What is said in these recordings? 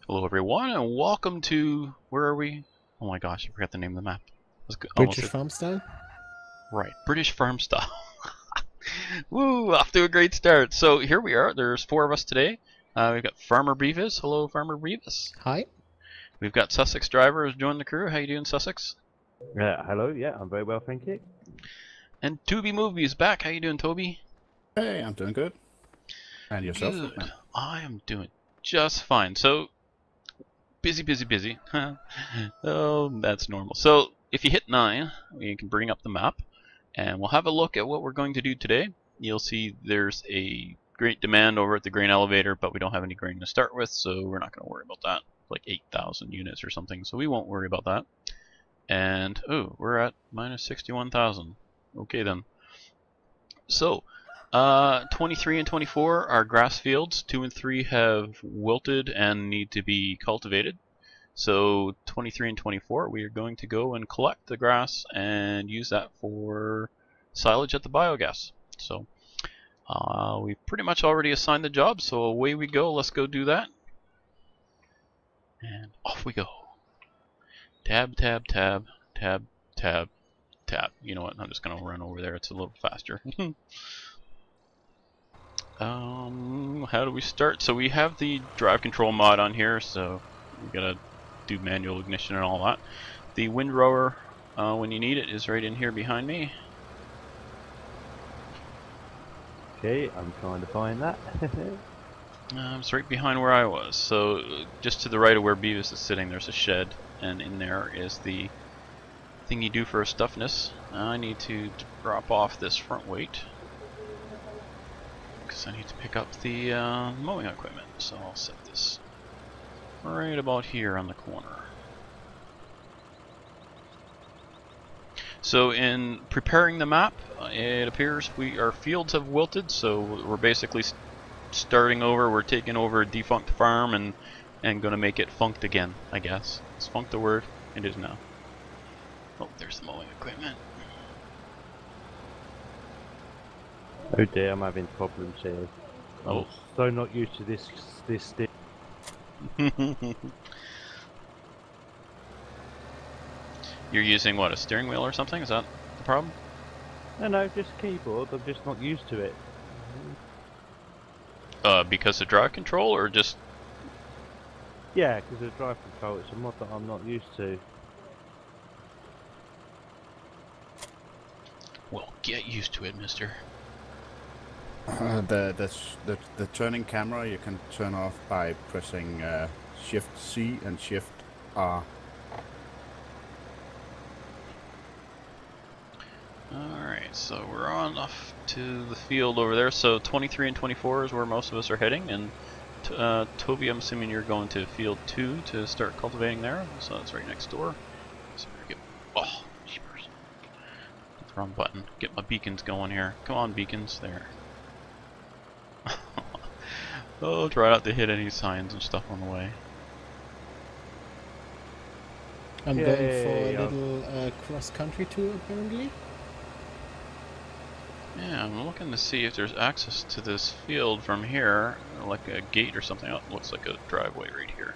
Hello everyone and welcome to, where are we? Oh my gosh, I forgot the name of the map. British farm style? Right, British farm style. Woo, off to a great start. So here we are, there's 4 of us today. We've got Farmer Beavis. Hello Farmer Beavis. Hi. We've got Sussex Driver who's joined the crew. How you doing, Sussex? Hello, yeah, I'm very well, thank you. And Toby Movie's back. How you doing, Toby? Hey, I'm doing good. And yourself? Good. I am doing just fine. So, busy. Oh, that's normal. So, if you hit 9, you can bring up the map, and we'll have a look at what we're going to do today. You'll see there's a great demand over at the grain elevator, but we don't have any grain to start with, so we're not going to worry about that. Like 8,000 units or something, so we won't worry about that. And, oh, we're at minus 61,000. Okay then. So, 23 and 24 are grass fields. 2 and 3 have wilted and need to be cultivated. So 23 and 24, we are going to go and collect the grass and use that for silage at the biogas. So we've pretty much already assigned the job, so away we go. Let's go do that. And off we go. Tab. You know what, I'm just going to run over there. It's a little faster. How do we start? So we have the drive control mod on here, so we gotta do manual ignition and all that. The windrower, when you need it, is right in here behind me. Okay, I'm trying to find that. It's right behind where I was. So just to the right of where Beavis is sitting, there's a shed, and in there is the thing you do for a stuffness. I need to drop off this front weight, because I need to pick up the mowing equipment. So I'll set this right about here on the corner. So in preparing the map, it appears our fields have wilted, so we're basically starting over. We're taking over a defunct farm and going to make it funked again, I guess. Is funked the word? It is now. Oh, there's the mowing equipment. Oh dear, I'm having problems here. Oh. I'm so not used to this thing. You're using what, a steering wheel or something? Is that the problem? No, just keyboard. I'm just not used to it. Because of drive control, or just? Yeah, because of drive control, it's a mod that I'm not used to. Well, get used to it, mister. The turning camera you can turn off by pressing Shift C and Shift R. Alright, so we're on off to the field over there. So 23 and 24 is where most of us are heading, and Toby, I'm assuming you're going to field 2 to start cultivating there, so that's right next door. So get, oh, jeepers. Hit the wrong button. Get my beacons going here. Come on, beacons, there. Oh, try not to hit any signs and stuff on the way. I'm going for a little cross-country tour, apparently. Yeah, I'm looking to see if there's access to this field from here, like a gate or something. Oh, it looks like a driveway right here.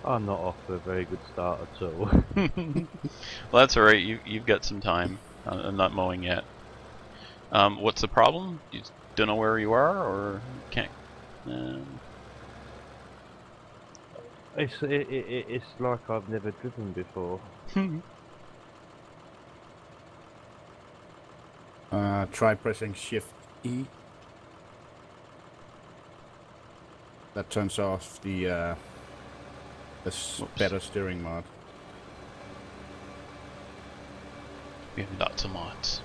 I'm not off to a very good start at all. Well, that's alright, you've got some time. I'm not mowing yet. What's the problem? You don't know where you are, or can't? It's like I've never driven before. Try pressing Shift E. That turns off the better steering mod. We have lots of mods.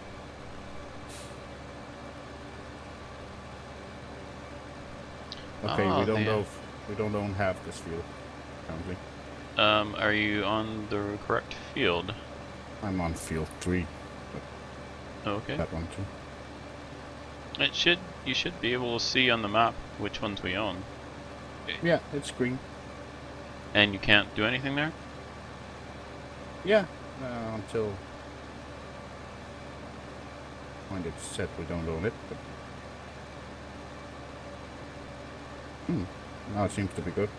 Okay, Oh, we don't own half this field currently. Are you on the correct field? I'm on field 3. Okay. That one too. You should be able to see on the map which ones we own. Yeah, it's green. And you can't do anything there? Yeah, until when it's set we don't own it. But Now it seems to be good.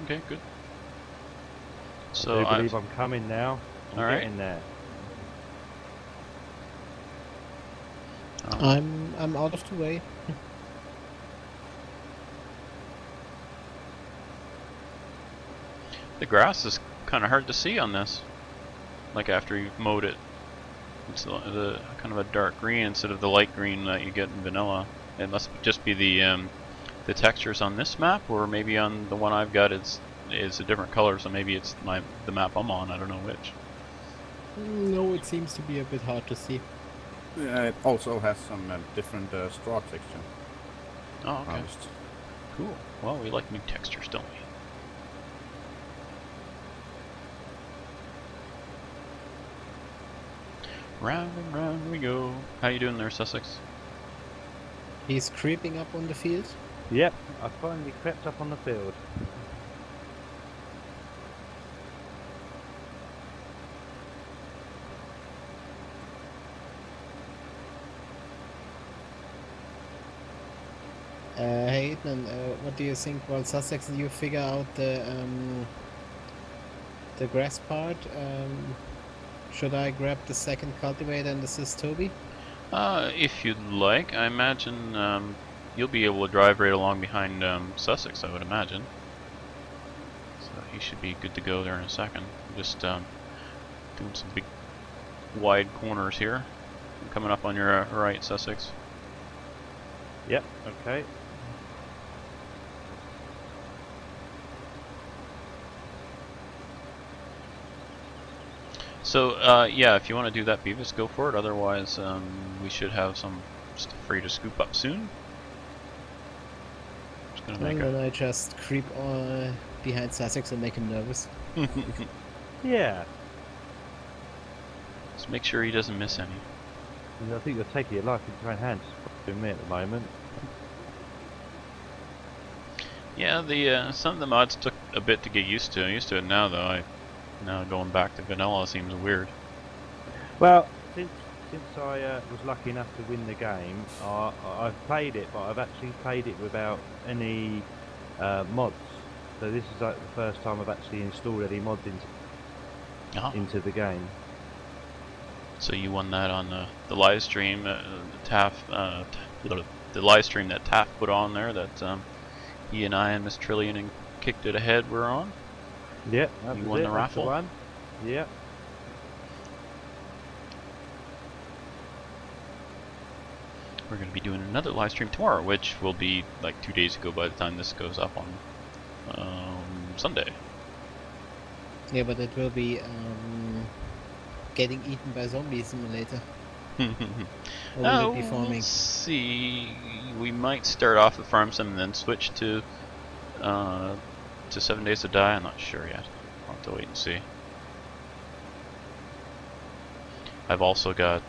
Okay, good. I So do believe I'm coming now. I'm All right. getting there. I'm out of the way. the grass is kind of hard to see on this. Like after you've mowed it, it's the kind of a dark green instead of the light green that you get in vanilla. It must just be the textures on this map, or maybe on the one I've got it's a different color. So maybe it's the map I'm on. I don't know which. No, it seems to be a bit hard to see. Yeah, it also has some different straw texture. Oh, okay. Honest. Cool. Well, we like new textures, don't we? Round and round we go. How you doing there, Sussex? He's creeping up on the field. Yep, I finally crept up on the field. Hey Ethan, what do you think while Sussex you figure out the grass part? Should I grab the second cultivator and assist Toby? If you'd like, I imagine you'll be able to drive right along behind Sussex, I would imagine. So he should be good to go there in a second. Just doing some big wide corners here. I'm coming up on your right, Sussex. Yep, okay. So, yeah, if you want to do that, Beavis, go for it. Otherwise, we should have some stuff for you to scoop up soon. Just gonna make And then I just creep behind Sussex and make him nervous. Yeah, Just make sure he doesn't miss any. and I think you're taking your life into your own hands with me at the moment. Yeah, the some of the mods took a bit to get used to. I'm used to it now, though. Now going back to vanilla seems weird. Well, since I was lucky enough to win the game, I've played it, but I've actually played it without any mods. So this is like the first time I've actually installed any mods into the game. So you won that on the live stream, the live stream that Taff put on there. That he and I and Miss Trillian and Kicked It Ahead were on. Yep, that You was won it, the that's raffle? one. Yep. We're going to be doing another live stream tomorrow, which will be like 2 days ago by the time this goes up on Sunday. Yeah, but it will be getting eaten by zombie simulator. Or will it be We'll farming? see. We might start off with Farm Sim and then switch to 7 Days to Die. I'm not sure yet. I'll have to wait and see. I've also got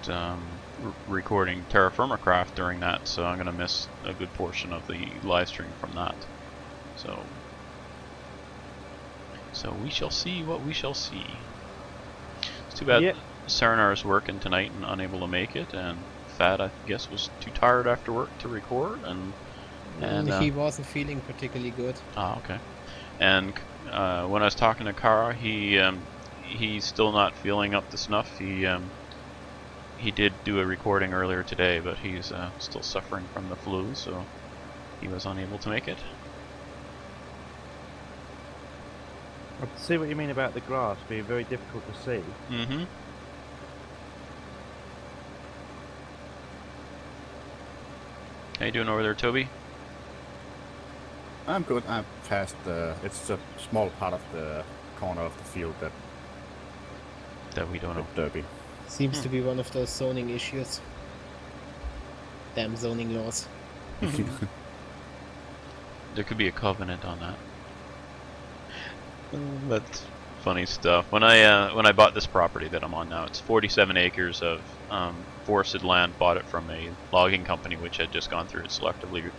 recording Terra Firma Craft during that, so I'm going to miss a good portion of the live stream from that. So we shall see what we shall see. It's too bad Yep. Saranar is working tonight and unable to make it, and Fat, I guess, was too tired after work to record, and He wasn't feeling particularly good. ah, okay. And when I was talking to Kara, he's still not feeling up to snuff. He did do a recording earlier today, but he's still suffering from the flu, so he was unable to make it. I can see what you mean about the grass being very difficult to see. Mm-hmm. How you doing over there, Toby? I'm good. I'm past it's a small part of the corner of the field That we don't know. derby. Seems to be one of those zoning issues. Damn zoning laws. There could be a covenant on that. That's funny stuff. When I bought this property that I'm on now, it's 47 acres of forested land. Bought it from a logging company which had just gone through its selectively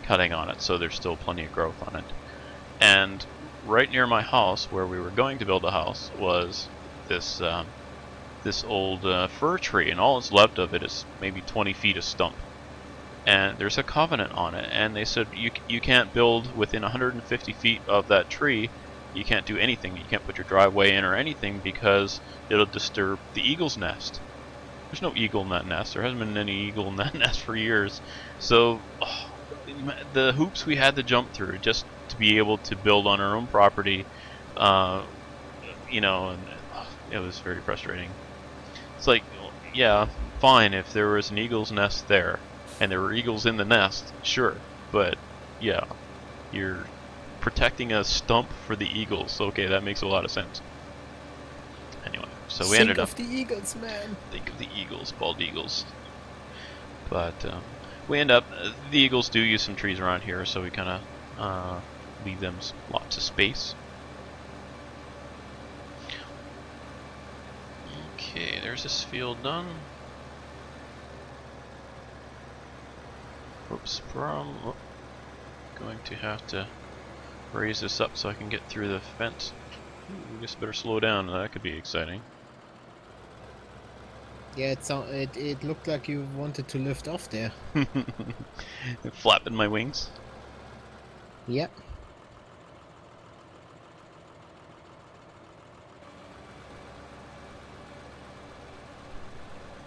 cutting on it, so there's still plenty of growth on it. And right near my house, where we were going to build a house, was this this old fir tree, and all that's left of it is maybe 20 feet of stump. and there's a covenant on it, and they said you can't build within 150 feet of that tree. You can't do anything. You can't put your driveway in or anything because it'll disturb the eagle's nest. There's no eagle in that nest. There hasn't been any eagle in that nest for years. So the hoops we had to jump through just to be able to build on our own property, you know, and it was very frustrating. It's like, yeah, fine if there was an eagle's nest there and there were eagles in the nest, sure, but yeah, you're protecting a stump for the eagles. Okay, that makes a lot of sense. Anyway, so we ended up. Think of the eagles, man. Think of the eagles, bald eagles. But we end up. The eagles do use some trees around here, so we kind of leave them lots of space. Okay, there's this field done. Oops, going to have to raise this up so I can get through the fence. Ooh, just better slow down. That could be exciting. Yeah, it looked like you wanted to lift off there. Flapping my wings. Yep.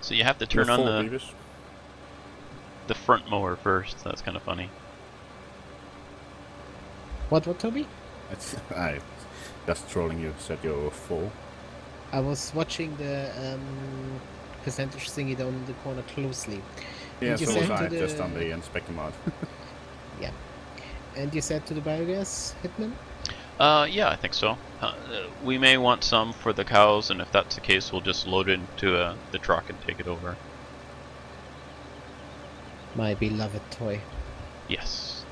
So you have to turn on the Beavis. the front mower first. That's kind of funny. What, Toby? I just trolling you. Said you're full. I was watching the percentage thingy down in the corner closely. Yeah, And you so said was I. to the- Just on the inspector mod. Yeah. And you said to the biogas hitman? Yeah, I think so. We may want some for the cows, and if that's the case, we'll just load it into the truck and take it over. My beloved toy. Yes.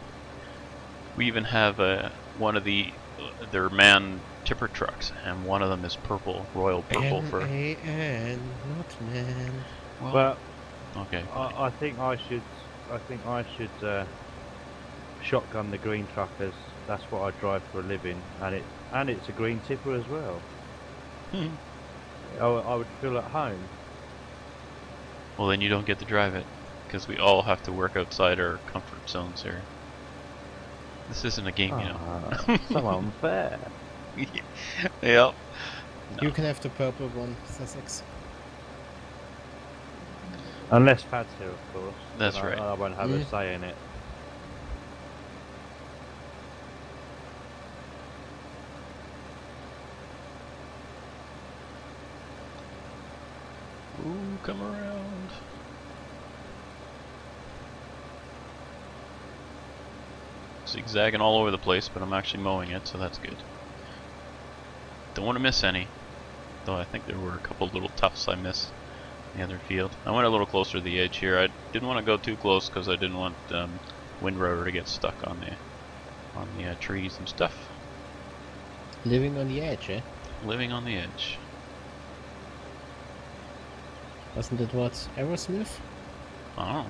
We even have one of their man tipper trucks, and one of them is purple, royal purple for. M-A-N, not man. Well, Okay. I think I should shotgun the green truck, as that's what I drive for a living, and it's a green tipper as well. I would feel at home. Well, then you don't get to drive it, because we all have to work outside our comfort zones here. This isn't a game, you know. So unfair. Yep. You can have the purple one, Sussex. Unless Pad's here, of course. That's then right. I won't have a say in it. Ooh, come around. Zigzagging all over the place, but I'm actually mowing it, so that's good. Don't want to miss any. Though I think there were a couple little tufts I missed in the other field. I went a little closer to the edge here. I didn't want to go too close because I didn't want wind rotor to get stuck on the trees and stuff. Living on the edge, eh? Living on the edge. Wasn't it what? Aerosmith? Oh.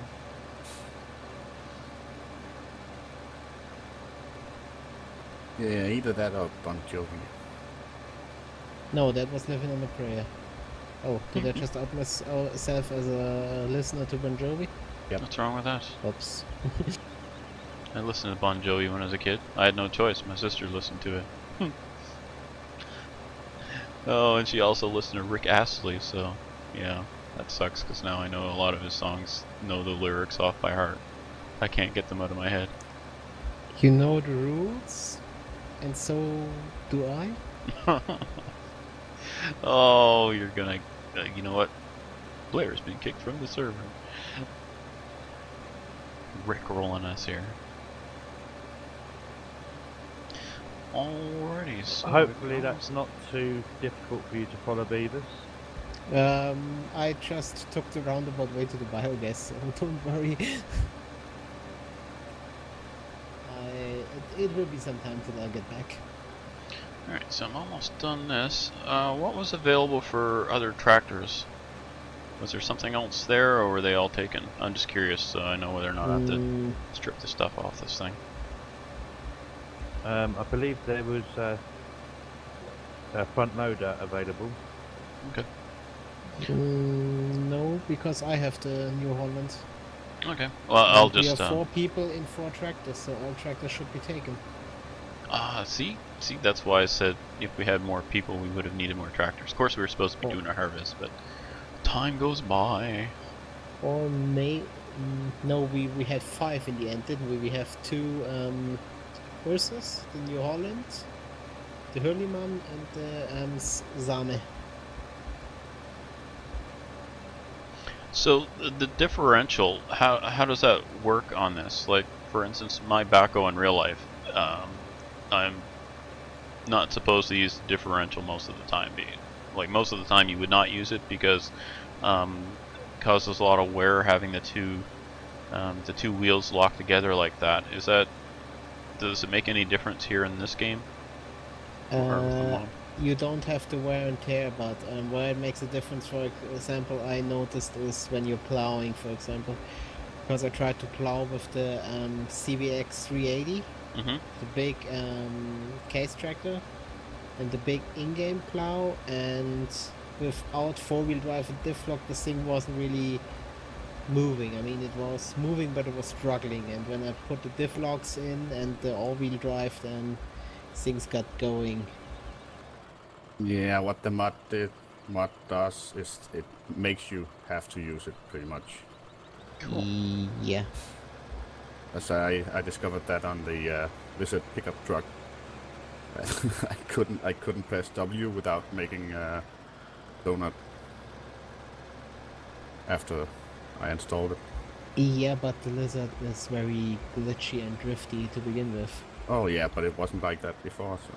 Yeah, either that or Bon Jovi. No, that was Living on a Prayer. Oh, did I just out myself as a listener to Bon Jovi? Yep. What's wrong with that? Oops. I listened to Bon Jovi when I was a kid. I had no choice. My sister listened to it. Oh, and she also listened to Rick Astley, so yeah, that sucks because now I know a lot of his songs, know the lyrics off by heart. I can't get them out of my head. You know the rules, and so do I. Oh, you're gonna, you know what? Blair's been kicked from the server. Rick rolling us here. Alrighty, so Hopefully that's not too difficult for you to follow, Beavers. I just took the roundabout way to the biogas, so don't worry. It will be some time till I get back. Alright, so I'm almost done this. What was available for other tractors? Was there something else there, or were they all taken? I'm just curious, so I know whether or not I have to strip the stuff off this thing. I believe there was a front loader available. Okay. No, because I have the New Holland. Okay. Well, I'll And we just. have 4 people in 4 tractors, so all tractors should be taken. See, that's why I said if we had more people, we would have needed more tractors. Of course, we were supposed to be doing a harvest, but time goes by. Or no, we had 5 in the end, didn't we? We have 2 horses, the New Holland, the Hurlimann, and the Same. So the differential, how does that work on this? Like, for instance, my backhoe in real life, I'm not supposed to use the differential most of the time. Like most of the time, you would not use it because it causes a lot of wear having the two wheels locked together like that. Does it make any difference here in this game? Or with the mod? You don't have the wear and tear, but where it makes a difference, for example, I noticed is when you're plowing, for example, because I tried to plow with the CVX 380, the big case tractor, and the big in-game plow, and without 4-wheel drive and diff lock, this thing wasn't really moving. I mean, it was moving, but it was struggling, and when I put the diff locks in and the all-wheel drive, then things got going. Yeah, what the mod does is it makes you have to use it pretty much. Cool. Yeah. As I discovered that on the Lizard pickup truck. I couldn't press W without making a donut after I installed it. Yeah, but the Lizard is very glitchy and drifty to begin with. Oh yeah, but it wasn't like that before, so.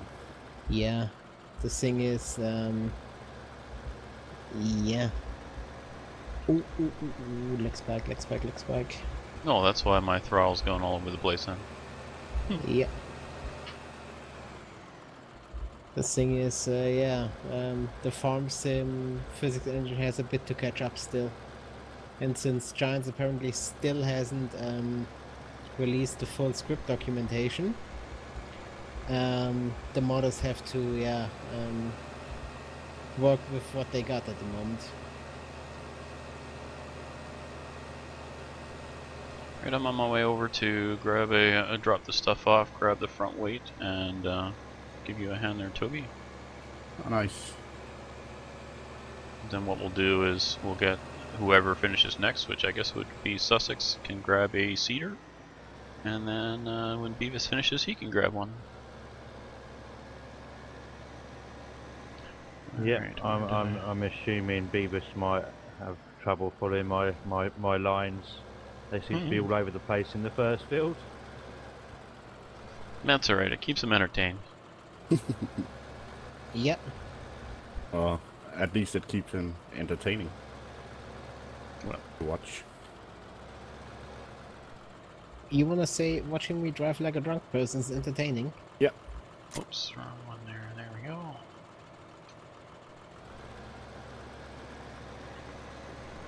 Yeah. The thing is, yeah. Ooh, legs back. No, that's why my throttle's going all over the place then. Yeah. The thing is, yeah, the farm sim physics engine has a bit to catch up still. And since Giants apparently still hasn't released the full script documentation, the modders have to, yeah, work with what they got at the moment. Right, I'm on my way over to grab drop the stuff off, grab the front weight, and give you a hand there, Toby. Oh, nice. Then what we'll do is we'll get whoever finishes next, which I guess would be Sussex, can grab a cedar, and then when Beavis finishes, he can grab one. Yeah, Right, I'm assuming Beavis might have trouble following my lines. They seem to be all over the place in the first field. That's alright, it keeps him entertained. Yep. At least it keeps him entertaining. Well, to watch. You wanna say watching me drive like a drunk person is entertaining? Yeah. oops, wrong one there. There we go.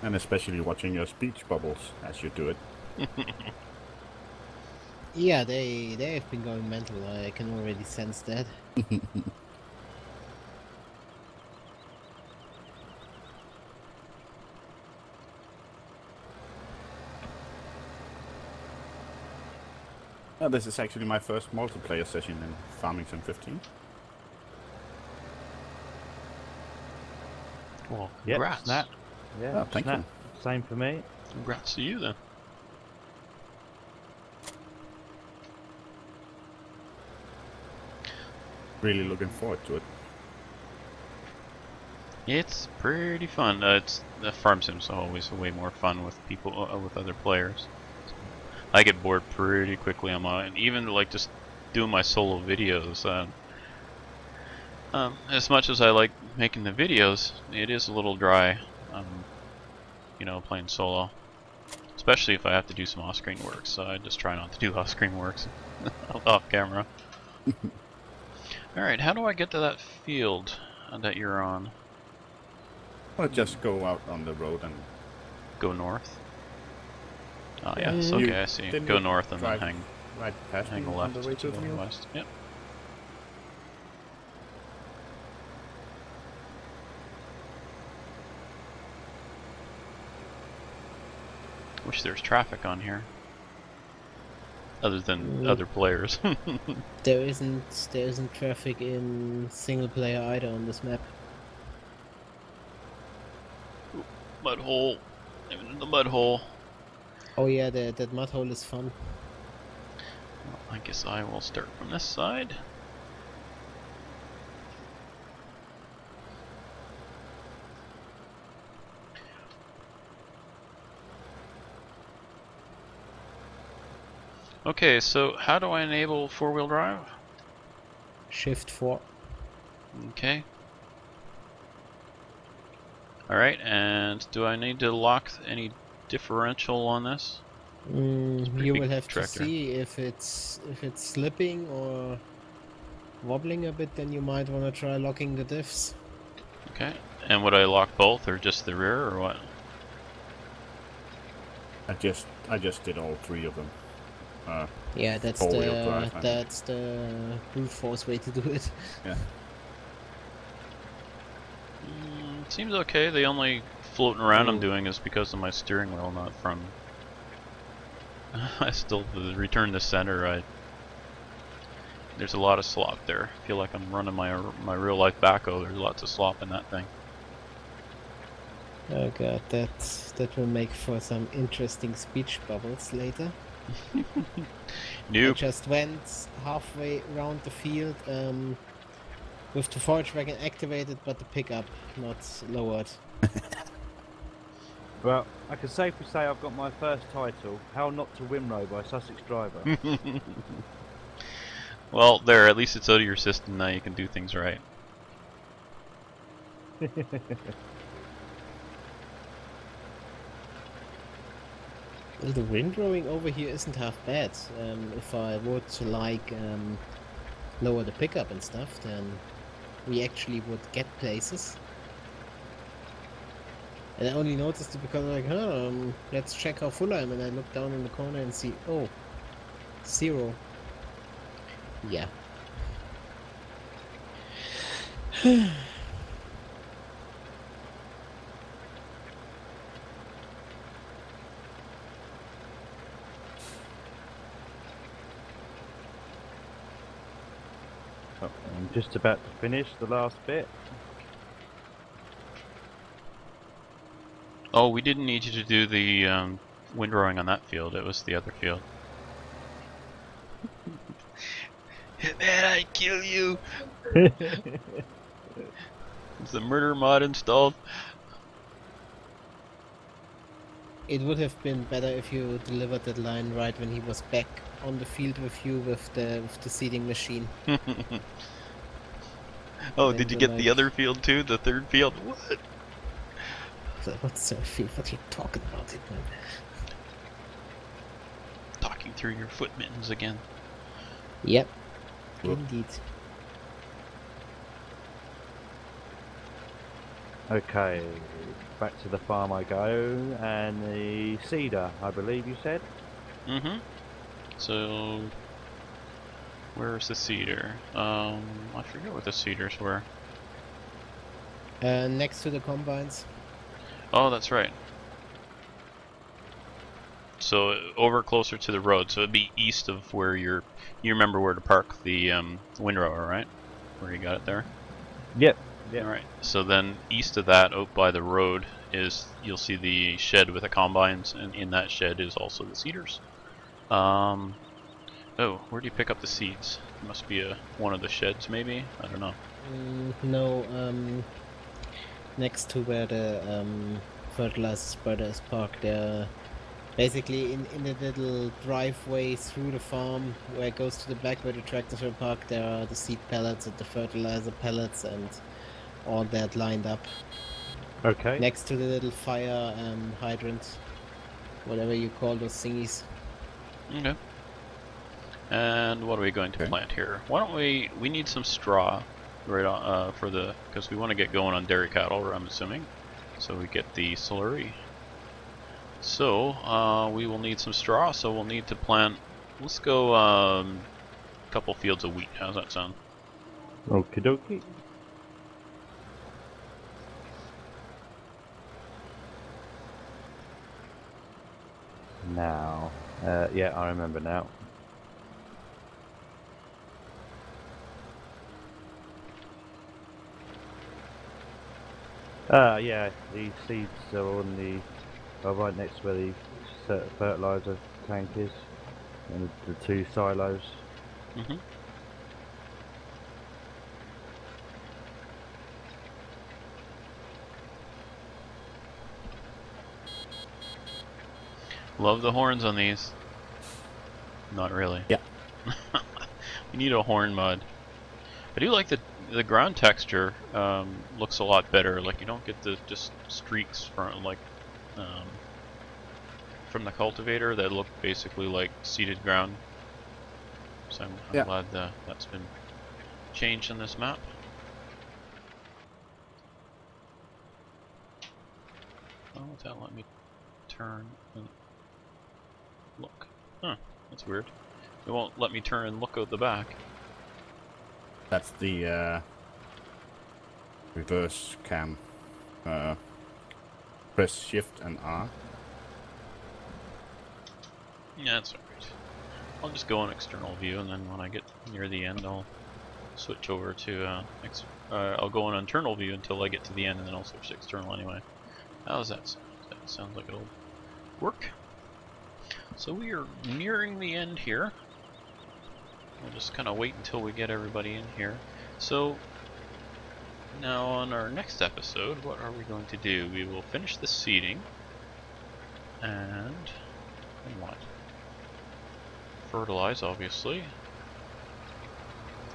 And especially watching your speech bubbles as you do it. Yeah, they've been going mental. I can already sense that. This is actually my first multiplayer session in Farming Sim 15. Well, Yep, congrats. snap. Yeah, Oh, thank snap. you. Same for me. Congrats to you then. Really looking forward to it. It's pretty fun. The farm sims are always way more fun with people, with other players. I get bored pretty quickly on mine. Even like just doing my solo videos. As much as I like making the videos, it is a little dry. You know, playing solo, especially if I have to do some off-screen work. So I just try not to do off-screen works off camera. All right, how do I get to that field that you're on? I'll just go out on the road and Go north. Oh yes, okay, I see. didn't Go you north and then drive hang right past a me on left the way to to the the field. west. Yep. wish there's traffic on here. Other than Mm. other players. There isn't traffic in single player either on this map. Mud hole. I'm in the mud hole. Oh yeah, that mud hole is fun. Well, I guess I will start from this side. Okay, so how do I enable four-wheel drive? Shift 4. Okay. Alright, and do I need to lock any differential on this? pretty You big will have tractor. to see if it's slipping or wobbling a bit, then you might want to try locking the diffs. Okay. And would I lock both or just the rear or what? I just did all 3 of them. Yeah, that's Four-wheel drive, I mean. that's the brute force way to do it. Yeah. Seems okay. The only floating around I'm Mm. doing is because of my steering wheel, not from... I still return to center. There's a lot of slop there. I feel like I'm running my real life backhoe. There's lots of slop in that thing. Oh god, that will make for some interesting speech bubbles later. I Nope. just went halfway around the field with the forage wagon activated, but the pickup not lowered. Well, I can safely say I've got my first title, How Not to Wimrow by Sussex Driver. Well, there. At least it's out of your system now. You can do things right. Well, the windrowing over here isn't half bad. If I would like lower the pickup and stuff, then we actually would get places. And I only noticed it because I'm like, let's check how full I am, and I look down in the corner and see, oh, 0. Yeah. Oh, I'm just about to finish the last bit. Oh, we didn't need you to do the windrowing on that field. It was the other field. Man, I kill you! Is the murder mod installed? It would have been better if you delivered that line right when he was back on the field with you with the seeding machine. Oh, Then did you the get the like- other field too? The third field? What? So what's the field? What are you talking about? Talking through your foot mittens again. Yep. Whoop. Indeed. Okay, back to the farm I go, and the cedar, I believe you said? Mm-hmm. So, where's the cedar? I forget what the cedars were. Next to the combines. Oh, that's right. So over closer to the road, so it'd be east of where you remember where to park the windrower, right? Where you got it there? Yep. Yep. Alright, so then east of that, out by the road, you'll see the shed with the combines, and in that shed is also the seeders. Oh, where do you pick up the seeds? It must be one of the sheds, maybe? I don't know. No, next to where the fertilizer spreader is parked, there. Basically, in the little driveway through the farm where it goes to the back where the tractors are parked, there are the seed pellets and the fertilizer pellets and all that lined up. Okay. Next to the little fire hydrant, whatever you call those thingies. Okay. And what are we going to plant here? Why don't we need some straw right on, because we want to get going on dairy cattle, I'm assuming. So we get the slurry. So we will need some straw, so we'll need to plant, let's go a couple fields of wheat. How's that sound? Okie dokie. now. Yeah, I remember now. Yeah, the seeds are on the right next to where the fertilizer tank is, and the 2 silos. Mm-hmm. Love the horns on these. Not really. Yeah. We need a horn mod. I do like the ground texture. Looks a lot better. Like you don't get the just streaks from from the cultivator that look basically like seeded ground. So I'm glad that's been changed in this map. Oh, won't that let me turn and look? Huh, that's weird. It won't let me turn and look out the back. That's the reverse cam. Press Shift and R. Yeah, that's alright. I'll just go on external view, and then when I get near the end, I'll switch over to I'll go on internal view until I get to the end, and then I'll switch to external anyway. How does that sound? That sounds like it'll work. So we are nearing the end here. We'll just kind of wait until we get everybody in here. So now on our next episode, what are we going to do? We will finish the seeding, and what? Fertilize, obviously.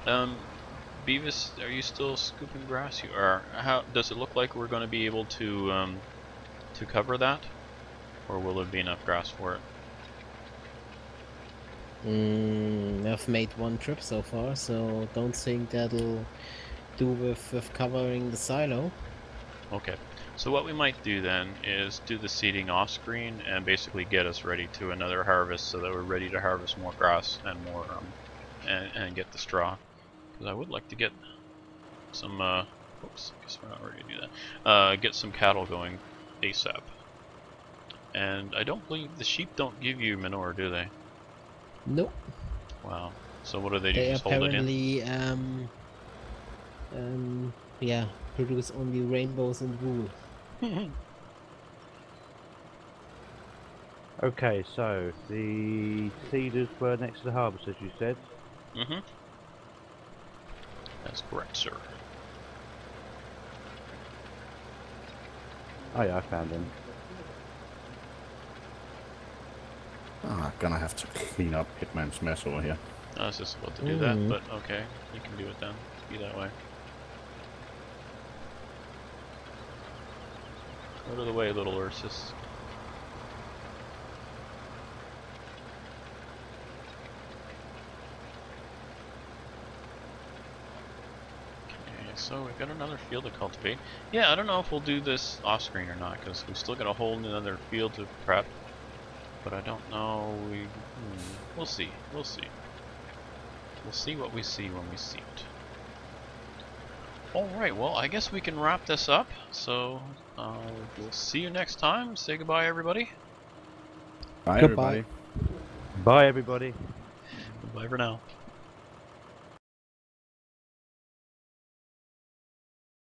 Beavis, are you still scooping grass? You are. How does it look like we're going to be able to cover that, or will there be enough grass for it? I've made 1 trip so far, so don't think that'll do with covering the silo. Okay. So what we might do then is do the seeding off screen and basically get us ready to another harvest, so that we're ready to harvest more grass and more and get the straw. Because I would like to get some oops, I guess we're not ready to do that. Get some cattle going ASAP. And I don't believe the sheep don't give you manure, do they? Nope. Wow. So what do they do? They Just hold it in? apparently yeah, produce only rainbows and wool. Okay, so the seeders were next to the harvest, as you said. Mm-hmm. That's correct, sir. Oh yeah, I found them. Ah, gonna have to clean up Hitman's mess over here. I was just about to do that, but okay, you can do it then. Be that way. Out of the way, little Ursus. Okay, so we've got another field to cultivate. Yeah, I don't know if we'll do this off screen or not, because we still got a whole another field to prep. But I don't know. We'll see. We'll see. We'll see what we see when we see it. Alright, well, I guess we can wrap this up. So, we'll see you next time. Say goodbye, everybody. Bye, Goodbye. everybody. Bye, everybody. Goodbye for now.